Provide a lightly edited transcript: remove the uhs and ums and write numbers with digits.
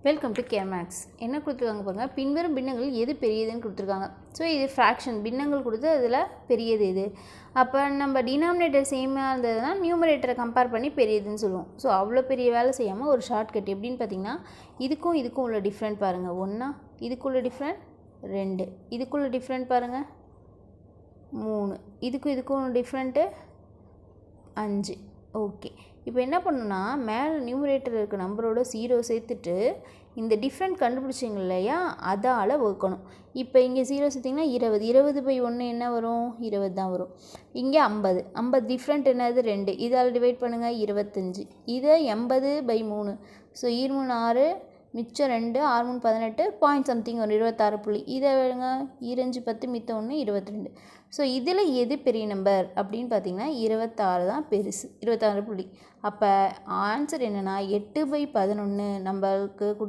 Welcome to care maths. என்ன கொடுத்துருக்காங்க பாருங்கள், பின்வரும் பின்னங்கள் எது பெரியதுன்னு கொடுத்துருக்காங்க. ஸோ இது ஃப்ராக்ஷன் பின்னங்கள் கொடுத்து அதில் பெரியது எது. அப்போ நம்ம டினாமினேட்டர் சேமாக இருந்ததுன்னா நியூமரேட்டரை கம்பேர் பண்ணி பெரியதுன்னு சொல்லுவோம். ஸோ அவ்வளோ பெரிய வேலை செய்யாமல் ஒரு ஷார்ட்கட் எப்படின்னு பார்த்தீங்கன்னா, இதுக்கும் உள்ள டிஃப்ரெண்ட் பாருங்கள். ஒன்றா இதுக்குள்ள டிஃப்ரெண்ட் 2, இதுக்குள்ள டிஃப்ரெண்ட் பாருங்கள் 3, இதுக்கும் டிஃப்ரெண்ட்டு 5. ஓகே, இப்போ என்ன பண்ணணும்னா மேலே நியூமரேட்டர் இருக்க நம்பரோட 0 சேர்த்துட்டு இந்த டிஃப்ரெண்ட் கண்டுபிடிச்சிங்க இல்லையா, அதால் வகுக்கணும். இப்போ இங்கே 0 சேர்த்திங்கன்னா 20/1 என்ன வரும்? 20 தான் வரும். இங்கே 50 டிஃப்ரெண்ட் என்னது? 2. இதால் டிவைட் பண்ணுங்கள் 25. இதை 80/3. ஸோ 2 3 6, மிச்சம் 2, 6 3 18, பாயிண்ட் சம்திங் வரும் 26 புள்ளி. இதை வேணுங்க 2 10, மிச்சம் 1 22. ஸோ இதில் எது பெரிய நம்பர் அப்படின்னு பார்த்தீங்கன்னா 26 தான் பெருசு, 26 புள்ளி. அப்போ ஆன்சர் என்னென்னா 8/11 நம்மளுக்கு